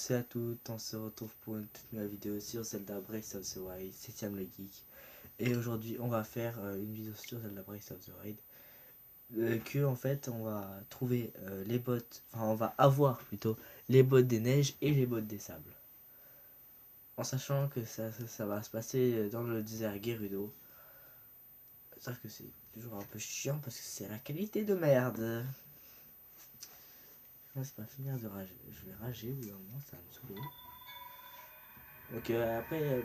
tous et à toutes, on se retrouve pour une toute nouvelle vidéo sur Zelda Breath of the Wild, c'est Tiam le Geek. Et aujourd'hui on va faire une vidéo sur Zelda Breath of the Wild. Que en fait on va trouver les bottes, enfin on va avoir plutôt les bottes des neiges et les bottes des sables. En sachant que ça va se passer dans le désert Gerudo. C'est-à-dire que c'est toujours un peu chiant parce que c'est la qualité de merde. C'est pas finir de rager. Je vais rager au bout d'un moment, ça va me saouler. Donc après,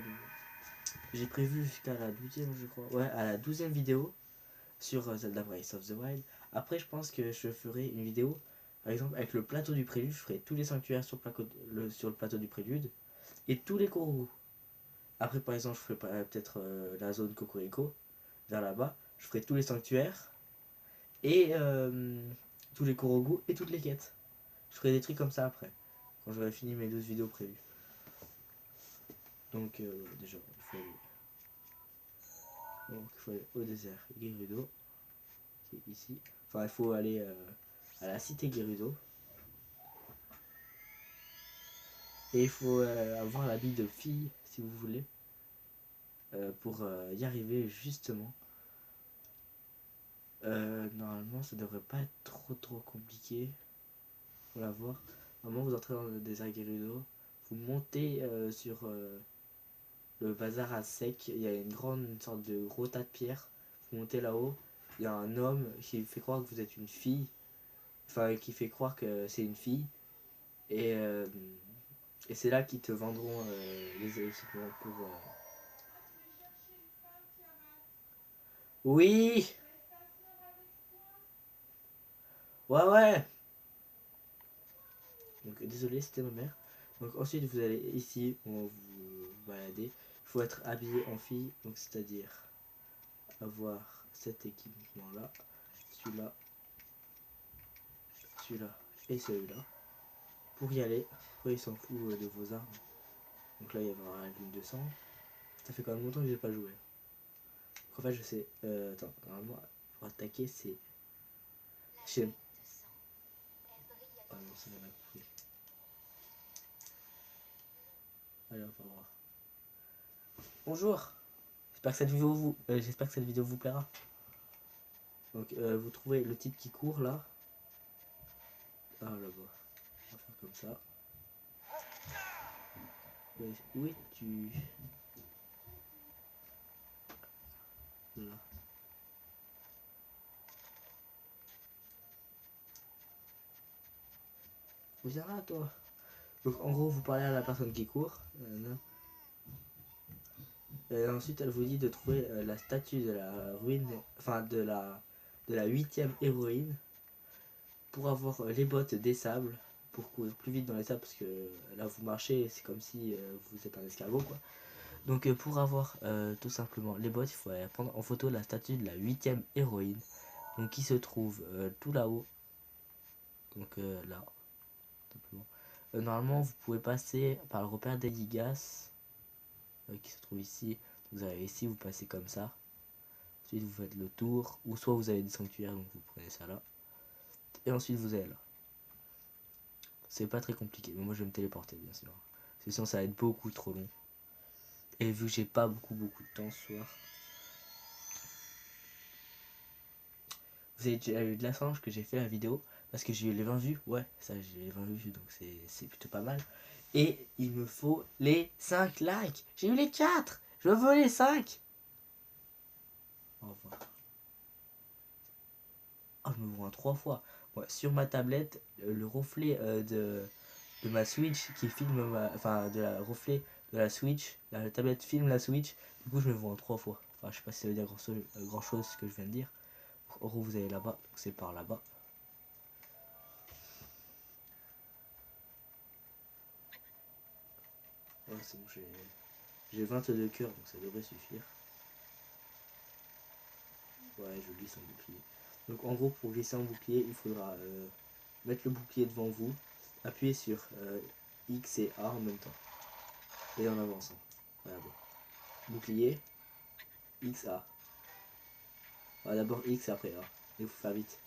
j'ai prévu jusqu'à la 12e, je crois. Ouais, à la 12e vidéo sur Zelda Breath of the Wild. Après, je pense que je ferai une vidéo, par exemple, avec le plateau du prélude. Je ferai tous les sanctuaires sur le plateau du prélude et tous les Korogu. Après, par exemple, je ferai peut-être la zone Cocorico, vers là-bas. Je ferai tous les sanctuaires et tous les Korogu et toutes les quêtes. Je ferai des trucs comme ça après, quand j'aurai fini mes 12 vidéos prévues. Donc, déjà, il faut aller au désert Gerudo, qui est ici. Enfin, il faut aller à la cité Gerudo. Et il faut avoir l'habit de fille, si vous voulez, pour y arriver justement. Normalement, ça devrait pas être trop compliqué pour l'avoir. Normalement, vous entrez dans le désert Gerudo, vous montez sur le bazar à sec. Il y a une sorte de gros tas de pierres. Vous montez là-haut. Il y a un homme qui fait croire que vous êtes une fille. Enfin, qui fait croire que c'est une fille. Et c'est là qu'ils te vendront les équipements pour... Oui. Ouais. Donc désolé, c'était ma mère. Donc ensuite vous allez ici, on vous balader. Il faut être habillé en fille, donc c'est-à-dire avoir cet équipement là, celui-là et celui-là. Pour y aller, après il s'en fout de vos armes. Donc là il y aura la lune de sang. Ça fait quand même longtemps que j'ai pas joué. Donc, en fait je sais. Attends, normalement pour attaquer c'est. Ah non, ça m'a compris. Allez, on va voir. Bonjour. J'espère que cette vidéo vous plaira. Donc vous trouvez le type qui court là. Ah là-bas. On va faire comme ça. Où es-tu? Là. Viens là toi. Donc en gros vous parlez à la personne qui court. Et ensuite elle vous dit de trouver la statue de la ruine. Enfin de la 8e héroïne. Pour avoir les bottes des sables. Pour courir plus vite dans les sables. Parce que là vous marchez. C'est comme si vous êtes un escargot quoi. Donc pour avoir tout simplement les bottes, il faut aller prendre en photo la statue de la 8e héroïne, donc qui se trouve tout là-haut, donc là, simplement. Normalement vous pouvez passer par le repère des Gigas, qui se trouve ici. Vous arrivez ici, vous passez comme ça, ensuite vous faites le tour, ou soit vous avez des sanctuaires, donc vous prenez ça là, et ensuite vous allez là. C'est pas très compliqué, mais moi je vais me téléporter bien sûr, parce que sinon ça va être beaucoup trop long. Et vu que j'ai pas beaucoup de temps ce soir. Vous avez déjà eu de la chance que j'ai fait la vidéo parce que j'ai eu les 20 vues. Ouais, ça j'ai eu les 20 vues donc c'est plutôt pas mal. Et il me faut les 5 likes. J'ai eu les 4. Je veux les 5. Au revoir. Oh, je me vois 3 fois. Ouais, sur ma tablette, le reflet de ma Switch qui filme enfin de la reflet de la Switch, la tablette filme la Switch. Du coup, je me vois en 3 fois. Enfin, je sais pas si ça veut dire grand chose ce que je viens de dire. En gros, vous allez là-bas, donc c'est par là-bas. Ouais, c'est bon, j'ai 22 cœurs, donc ça devrait suffire. Ouais, je glisse en bouclier. Donc en gros, pour glisser en bouclier, il faudra mettre le bouclier devant vous, appuyer sur X et A en même temps. Et en avançant. Voilà, bon. Bouclier, X, A. Voilà, d'abord X et après A. Il faut faire vite.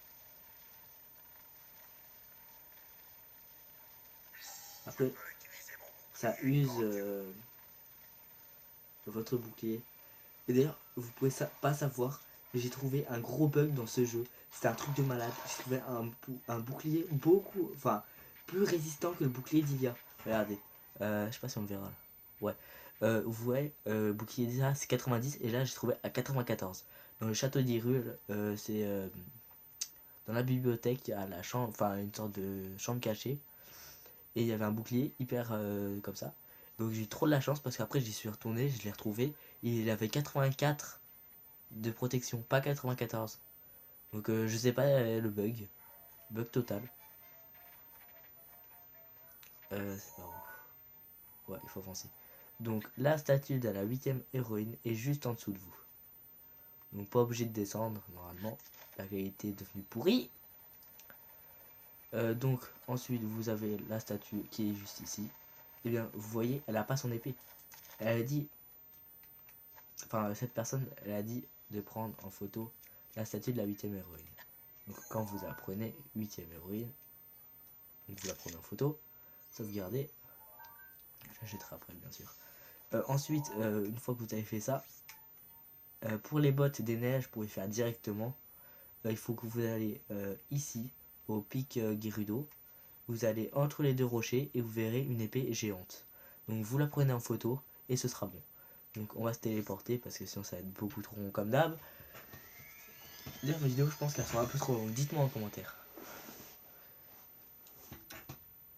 Après, ça use votre bouclier. Et d'ailleurs, vous pouvez pas savoir, mais j'ai trouvé un gros bug dans ce jeu. C'était un truc de malade. J'ai trouvé un bouclier beaucoup, enfin, plus résistant que le bouclier d'Ilia. Regardez, je sais pas si on le verra là. Ouais, vous voyez, bouclier d'Ilia c'est 90 et là j'ai trouvé à 94. Dans le château d'Hyrule, c'est dans la bibliothèque, à la chambre, enfin une sorte de chambre cachée. Et il y avait un bouclier hyper comme ça. Donc j'ai eu trop de la chance parce qu'après j'y suis retourné, je l'ai retrouvé. Il avait 84 de protection, pas 94. Donc je sais pas le bug. Bug total. C'est pas ouf. Ouais, il faut avancer. Donc la statue de la 8ème héroïne est juste en dessous de vous. Donc pas obligé de descendre normalement. La qualité est devenue pourrie. Donc ensuite vous avez la statue qui est juste ici. Et bien vous voyez, elle a pas son épée. Elle a dit, enfin cette personne, elle a dit de prendre en photo la statue de la 8ème héroïne. Donc quand vous apprenez 8ème héroïne, donc vous la prenez en photo, sauvegardez, j'achèterai après bien sûr. Ensuite, une fois que vous avez fait ça, pour les bottes des neiges, pour y faire directement, il faut que vous allez ici, au pic Gerudo, vous allez entre les deux rochers et vous verrez une épée géante. Donc vous la prenez en photo et ce sera bon. Donc on va se téléporter parce que sinon ça va être beaucoup trop long comme d'hab. D'ailleurs mes vidéos je pense qu'elles sont un peu trop longues, dites-moi en commentaire.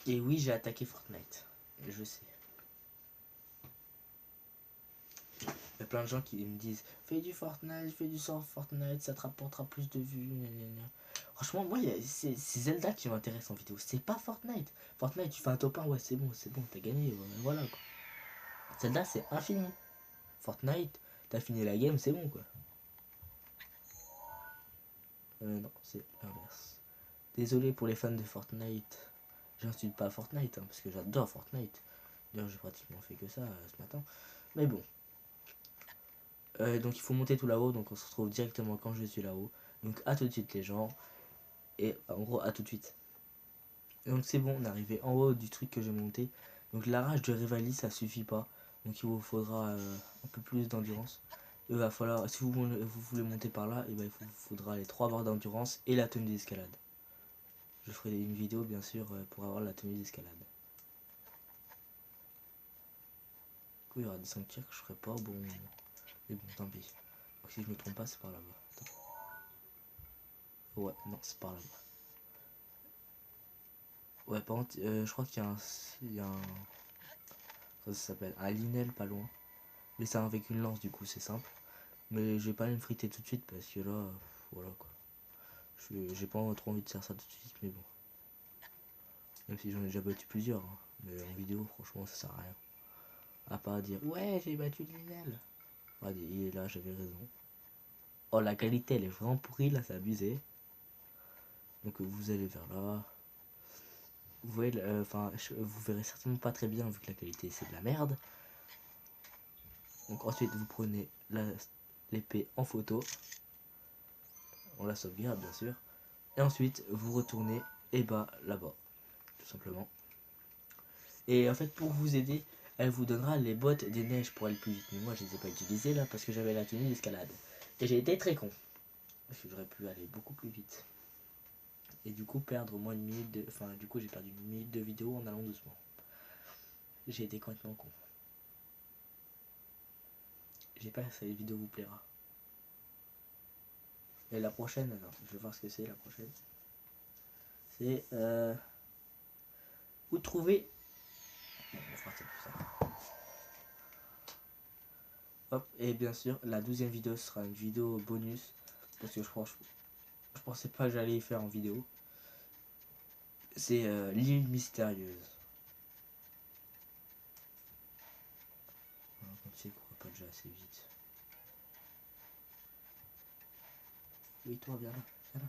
Et oui j'ai attaqué Fortnite, je sais. Il y a plein de gens qui me disent fais du Fortnite, fais du sort Fortnite, ça te rapportera plus de vues. Gna gna gna. Franchement, moi, c'est Zelda qui m'intéresse en vidéo. C'est pas Fortnite. Fortnite, tu fais un top 1, ouais, c'est bon, t'as gagné. Voilà quoi. Zelda, c'est infini. Fortnite, t'as fini la game, c'est bon quoi. Non, c'est l'inverse. Désolé pour les fans de Fortnite. J'insulte pas Fortnite, hein, parce que j'adore Fortnite. D'ailleurs, j'ai pratiquement fait que ça ce matin. Mais bon. Donc il faut monter tout là-haut, donc on se retrouve directement quand je suis là-haut. Donc à tout de suite les gens. Et en gros à tout de suite. Donc c'est bon, on est arrivé en haut du truc que j'ai monté. Donc la rage de Revali ça suffit pas. Donc il vous faudra un peu plus d'endurance. Il va falloir, si vous voulez monter par là, et ben, il vous faudra les 3 barres d'endurance et la tenue d'escalade. Je ferai une vidéo bien sûr pour avoir la tenue d'escalade. Du coup il y aura des sanctuaires que je ferai pas, bon. Mais bon tant pis. Donc, si je me trompe pas c'est par là-bas. Ouais, non c'est par là-bas. Ouais, par contre, je crois qu'il y a un ça s'appelle un linel pas loin. Mais c'est avec une lance du coup, c'est simple. Mais je vais pas aller me friter tout de suite parce que là, voilà quoi. J'ai pas trop envie de faire ça tout de suite, mais bon. Même si j'en ai déjà battu plusieurs. Hein. Mais en vidéo, franchement, ça sert à rien. À part dire, ouais, j'ai battu le linel. Ah, il est là, j'avais raison. Oh, la qualité, elle est vraiment pourrie, là, c'est abusé. Donc vous allez vers là. Vous voyez, enfin, vous verrez certainement pas très bien vu que la qualité c'est de la merde. Donc ensuite vous prenez l'épée en photo. On la sauvegarde bien sûr. Et ensuite vous retournez et bah là-bas. Tout simplement. Et en fait pour vous aider, elle vous donnera les bottes des neiges pour aller plus vite. Mais moi je les ai pas utilisées là parce que j'avais la tenue d'escalade. Et j'ai été très con. Parce que j'aurais pu aller beaucoup plus vite. Et du coup perdre au moins une minute de. Enfin du coup j'ai perdu une minute de vidéo en allant doucement. J'ai été complètement con. J'espère que cette vidéo vous plaira. Et la prochaine, alors, je vais voir ce que c'est la prochaine. C'est où trouver. Non, on fera ça plus ça. Hop, et bien sûr, la 12e vidéo sera une vidéo bonus. Parce que je pensais pas que j'allais y faire en vidéo. C'est l'île mystérieuse. Comme tu sais, court pas déjà assez vite. Oui, toi, viens là, viens là.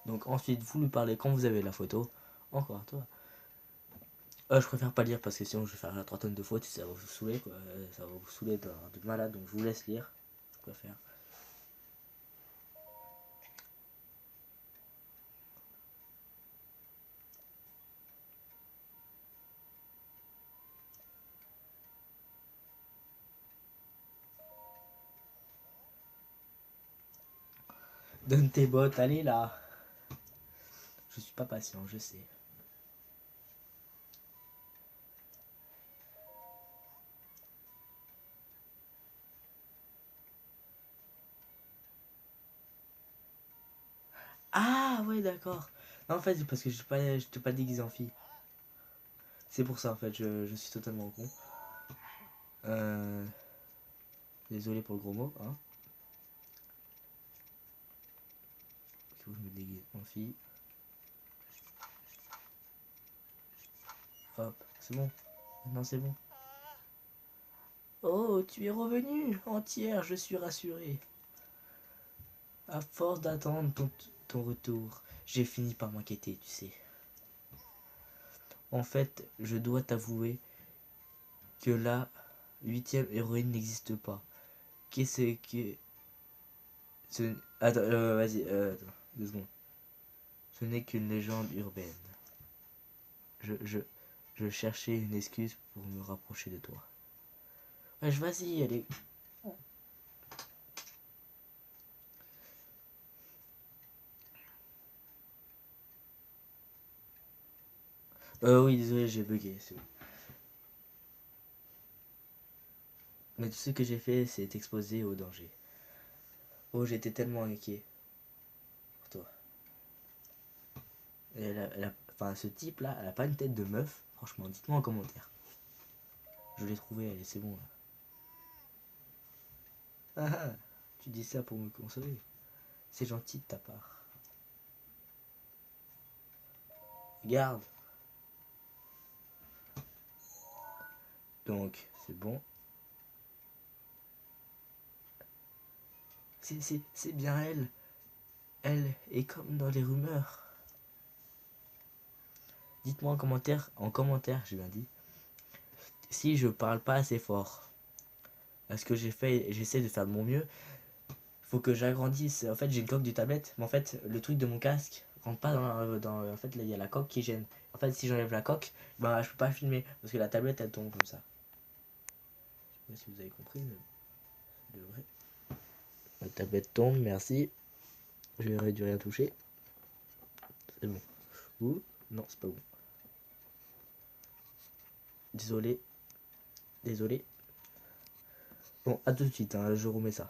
Donc ensuite, vous lui parlez quand vous avez la photo. Encore toi. Je préfère pas lire parce que sinon je vais faire la 3 tonnes de fautes et ça va vous saouler quoi. Ça va vous saouler de malade donc je vous laisse lire. Je préfère. Donne tes bottes, allez là. Je suis pas patient, je sais. Ah ouais, d'accord. Non, en fait, c'est parce que je t'ai pas déguisé en fille. C'est pour ça, en fait, je suis totalement con. Euh... Désolé pour le gros mot, hein. Il faut que je me déguise en fille. Hop, c'est bon. Maintenant, c'est bon. Oh, tu es revenu entière, je suis rassuré. À force d'attendre ton retour, j'ai fini par m'inquiéter, tu sais. En fait, je dois t'avouer que la 8e héroïne n'existe pas. Qu'est-ce que... Ce... Attends, vas-y, attends, 2 secondes. Ce n'est qu'une légende urbaine. Je, je, je cherchais une excuse pour me rapprocher de toi. Wesh, vas-y, allez. Oui, désolé, j'ai bugué, c'est bon. Mais tout ce que j'ai fait, c'est t'exposer au danger. Oh, j'étais tellement inquiet pour toi. Et enfin, ce type-là, elle a pas une tête de meuf. Franchement, dites-moi en commentaire. Je l'ai trouvé, allez, c'est bon. Là. Ah ah, tu dis ça pour me consoler. C'est gentil de ta part. Regarde. Donc, c'est bon. C'est bien elle. Elle est comme dans les rumeurs. Dites-moi en commentaire, j'ai bien dit, si je parle pas assez fort. Parce que j'essaie de faire de mon mieux. Faut que j'agrandisse. En fait, j'ai une coque du tablette, mais en fait, le truc de mon casque rentre pas en fait, là, il y a la coque qui gêne. En fait, si j'enlève la coque, bah, je peux pas filmer parce que la tablette elle tombe comme ça. Je sais pas si vous avez compris, mais c'est de vrai. La tablette tombe, merci. J'aurais dû rien toucher. C'est bon. Ouh, non, c'est pas bon. Désolé. Désolé. Bon, à tout de suite, hein, je remets ça.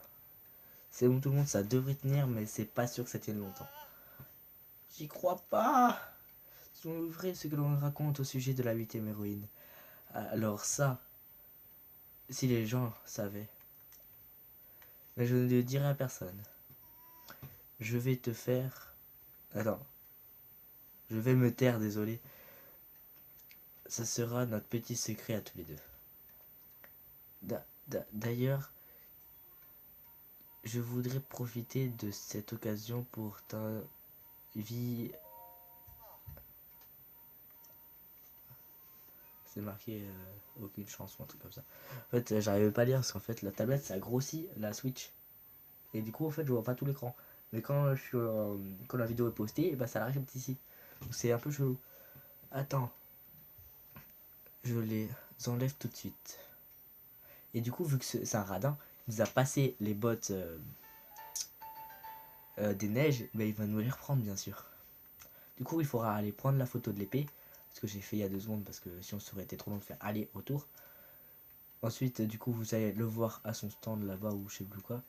C'est bon tout le monde, ça devrait tenir, mais c'est pas sûr que ça tienne longtemps. J'y crois pas. C'est vrai ce que l'on raconte au sujet de la 8e héroïne. Alors ça, si les gens savaient. Mais je ne le dirai à personne. Je vais te faire... Attends. Je vais me taire, désolé. Ça sera notre petit secret à tous les deux. D'ailleurs, je voudrais profiter de cette occasion pour t'inviter... C'est marqué aucune chanson, un truc comme ça. En fait, j'arrivais pas à lire parce qu'en fait, la tablette, ça grossit la Switch. Et du coup, en fait, je vois pas tout l'écran. Mais quand la vidéo est postée, bah, ça arrive ici. Donc c'est un peu chelou. Attends. Je les enlève tout de suite. Et du coup, vu que c'est un radin, il nous a passé les bottes des neiges, bah, il va nous les reprendre, bien sûr. Du coup, il faudra aller prendre la photo de l'épée. Ce que j'ai fait il y a 2 secondes, parce que sinon ça aurait été trop long de faire aller-retour. Ensuite, du coup, vous allez le voir à son stand là-bas ou je sais plus quoi.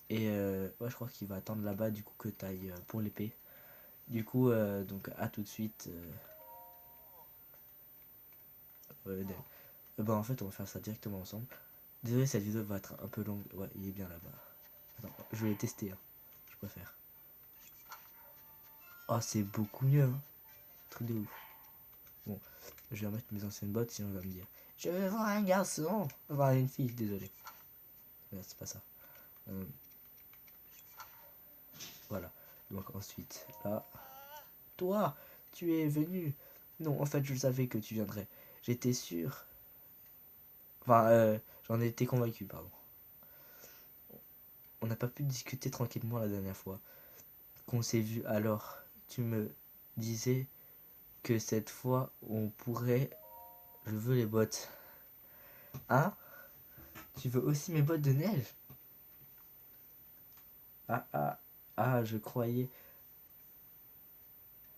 Et ouais, je crois qu'il va attendre là-bas du coup que tu ailles pour l'épée. Du coup, donc à tout de suite. Bah en fait, on va faire ça directement ensemble. Désolé, cette vidéo va être un peu longue. Ouais, il est bien là-bas. Attends, je vais les tester. Hein. Je préfère. Oh, c'est beaucoup mieux. Hein. Truc de ouf. Bon, je vais remettre mes anciennes bottes, sinon il va me dire je veux voir un garçon. Enfin, une fille, désolé. C'est pas ça. Voilà. Donc ensuite, là. Toi, tu es venu. Non, en fait, je savais que tu viendrais. J'étais sûr. Enfin, j'en étais convaincu, pardon. On n'a pas pu discuter tranquillement la dernière fois qu'on s'est vu, alors tu me disais que cette fois on pourrait... Je veux les bottes. Hein? Tu veux aussi mes bottes de neige? Ah, je croyais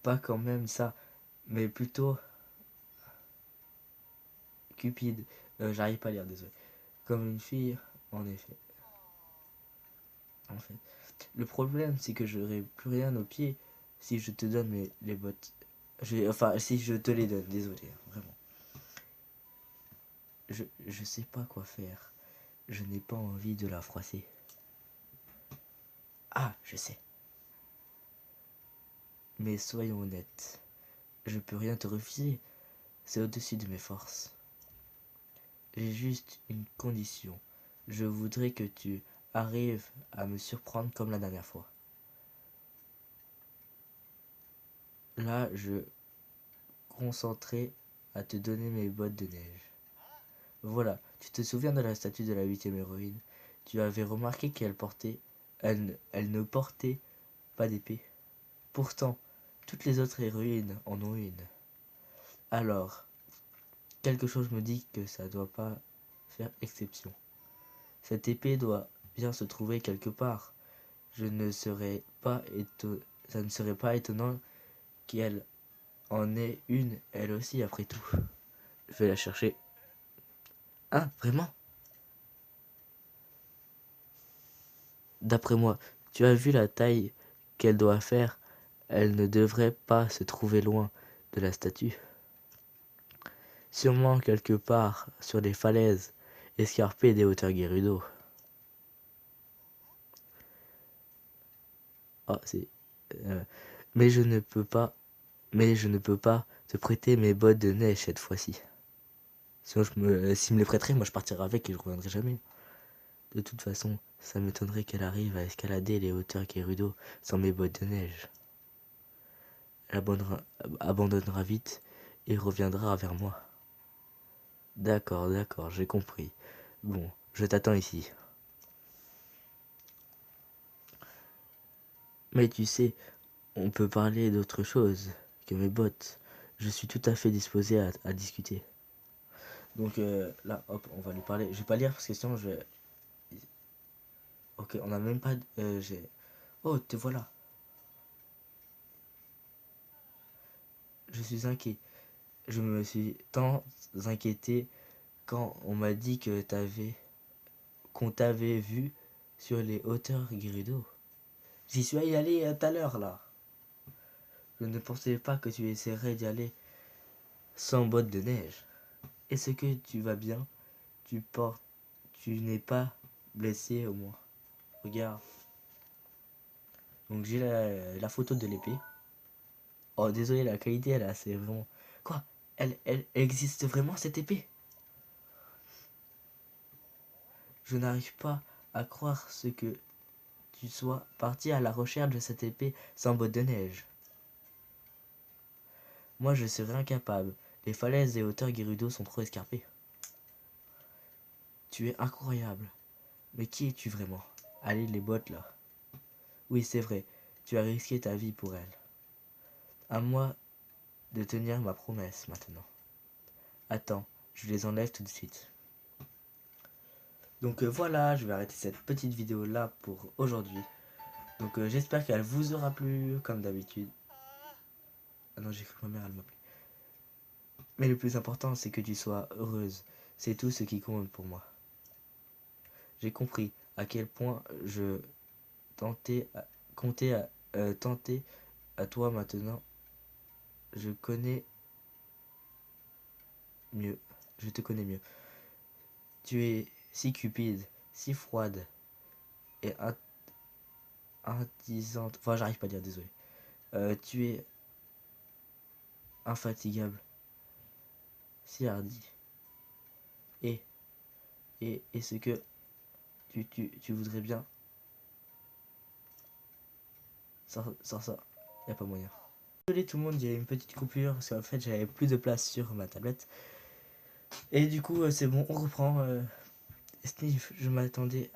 pas quand même ça, mais plutôt cupide. J'arrive pas à lire, désolé. Comme une fille, en effet. En fait. Le problème, c'est que j'aurai plus rien aux pieds si je te donne les bottes. Enfin, si je te les donne, désolé, hein, vraiment. Je sais pas quoi faire. Je n'ai pas envie de la froisser. Ah, je sais. Mais soyons honnêtes. Je peux rien te refuser. C'est au-dessus de mes forces. J'ai juste une condition. Je voudrais que tu arrives à me surprendre comme la dernière fois. Là, je concentrais à te donner mes bottes de neige. Voilà, tu te souviens de la statue de la 8e héroïne? Tu avais remarqué elle ne portait pas d'épée. Pourtant, toutes les autres héroïnes en ont une. Alors, quelque chose me dit que ça doit pas faire exception. Cette épée doit bien se trouver quelque part. Je ne serais pas ça ne serait pas étonnant qu'elle en ait une, elle aussi, après tout. Je vais la chercher. Ah, vraiment? D'après moi, tu as vu la taille qu'elle doit faire? Elle ne devrait pas se trouver loin de la statue. Sûrement quelque part sur des falaises escarpées des hauteurs Gerudo. Ah, c'est... euh, mais je ne peux pas... Mais je ne peux pas te prêter mes bottes de neige cette fois-ci. Sinon, s'il me les prêterait, moi je partirais avec et je reviendrai jamais. De toute façon, ça m'étonnerait qu'elle arrive à escalader les hauteurs Gerudo sans mes bottes de neige. Elle abandonnera vite et reviendra vers moi. D'accord, j'ai compris. Bon, je t'attends ici. Mais tu sais, on peut parler d'autre chose que mes bottes. Je suis tout à fait disposé à discuter. Donc là, hop, on va lui parler. Je vais pas lire parce que sinon je vais... Ok, on a même pas... j'ai... Oh, te voilà. Je suis inquiet. Je me suis tant inquiété quand on m'a dit qu'on t'avait vu sur les hauteurs Gerudo. J'y suis allé tout à l'heure là. Je ne pensais pas que tu essaierais d'y aller sans bottes de neige. Est-ce que tu vas bien? Tu n'es pas blessé au moins. Regarde. Donc j'ai la photo de l'épée. Oh désolé, la qualité elle est assez vraiment... Quoi? Elle existe vraiment cette épée? Je n'arrive pas à croire ce que tu sois parti à la recherche de cette épée sans bottes de neige. Moi je serais incapable. Les falaises et hauteurs Gerudo sont trop escarpées. Tu es incroyable. Mais qui es-tu vraiment? Allez, les bottes là. Oui, c'est vrai. Tu as risqué ta vie pour elle. À moi de tenir ma promesse maintenant. Attends, je les enlève tout de suite. Donc voilà, je vais arrêter cette petite vidéo là pour aujourd'hui. Donc j'espère qu'elle vous aura plu comme d'habitude. Ah non, j'ai cru que ma mère elle m'appelait. Mais le plus important c'est que tu sois heureuse. C'est tout ce qui compte pour moi. J'ai compris à quel point je comptais tenter à toi maintenant. Je connais mieux. Je te connais mieux. Tu es si cupide, si froide et indisante. Enfin, j'arrive pas à dire, désolé. Tu es infatigable, si hardi. Et, et ce que tu voudrais bien, sans ça, y a pas moyen. Désolé tout le monde, il y a une petite coupure parce qu'en fait j'avais plus de place sur ma tablette. Et du coup, c'est bon, on reprend. Sniff, je m'attendais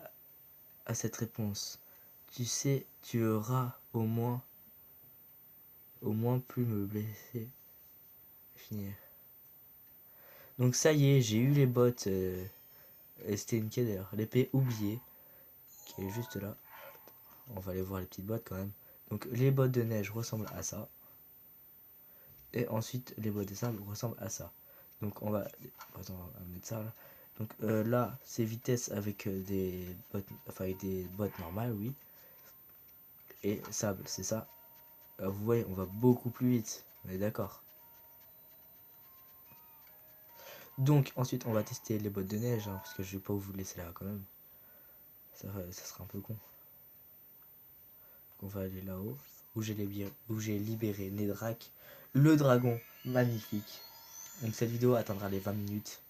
à cette réponse. Tu sais, tu auras au moins pu me blesser. Finir. Donc ça y est, j'ai eu les bottes Et c'était une quai d'ailleurs. L'épée oubliée, qui est juste là. On va aller voir les petites bottes quand même. Donc les bottes de neige ressemblent à ça. Et ensuite les bottes de sable ressemblent à ça. Donc on va... Attends, on va mettre ça là. Donc là, c'est vitesse avec des bottes, enfin avec des bottes normales, oui. Et sable, c'est ça. Vous voyez, on va beaucoup plus vite. On est d'accord. Donc ensuite, on va tester les bottes de neige, hein, parce que je vais pas vous laisser là quand même. Ça sera un peu con. Donc, on va aller là-haut, où j'ai libéré Nedrak, le dragon magnifique. Donc cette vidéo atteindra les 20 minutes.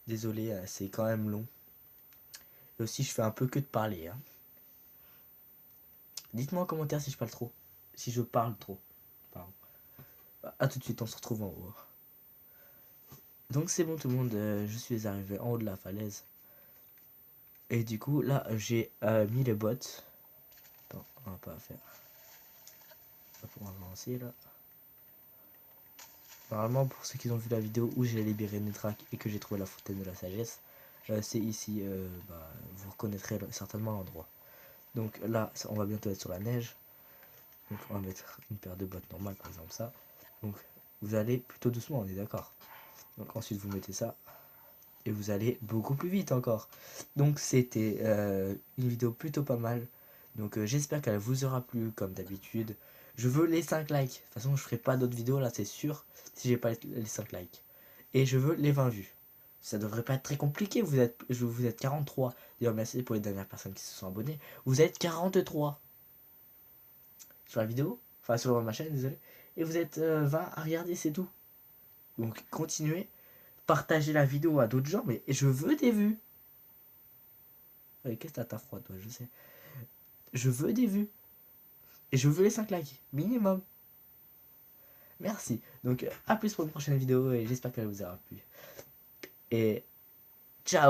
Désolé, c'est quand même long. Et aussi, je fais un peu que de parler. Hein. Dites-moi en commentaire si je parle trop. Si je parle trop. Pardon. A tout de suite, on se retrouve en haut. Donc c'est bon tout le monde, je suis arrivé en haut de la falaise. Et du coup, là, j'ai mis les bottes. Attends, on va pas faire. On va avancer là. Normalement, pour ceux qui ont vu la vidéo où j'ai libéré Nedrak et que j'ai trouvé la fontaine de la sagesse, c'est ici, vous reconnaîtrez certainement l'endroit. Donc là, on va bientôt être sur la neige. Donc on va mettre une paire de bottes normales, par exemple ça. Donc vous allez plutôt doucement, on est d'accord. Donc ensuite vous mettez ça. Et vous allez beaucoup plus vite encore. Donc c'était une vidéo plutôt pas mal. Donc j'espère qu'elle vous aura plu comme d'habitude. Je veux les 5 likes. De toute façon je ferai pas d'autres vidéos là c'est sûr. Si j'ai pas les 5 likes. Et je veux les 20 vues. Ça devrait pas être très compliqué. Vous êtes 43. D'ailleurs merci pour les dernières personnes qui se sont abonnées. Vous êtes 43 sur la vidéo. Enfin sur ma chaîne désolé. Et vous êtes 20 à regarder c'est tout. Donc continuez. Partagez la vidéo à d'autres gens, mais je veux des vues. Qu'est-ce que t'as froid, toi, je sais. Je veux des vues. Et je veux les 5 likes, minimum. Merci. Donc, à plus pour une prochaine vidéo et j'espère qu'elle vous aura plu. Et ciao.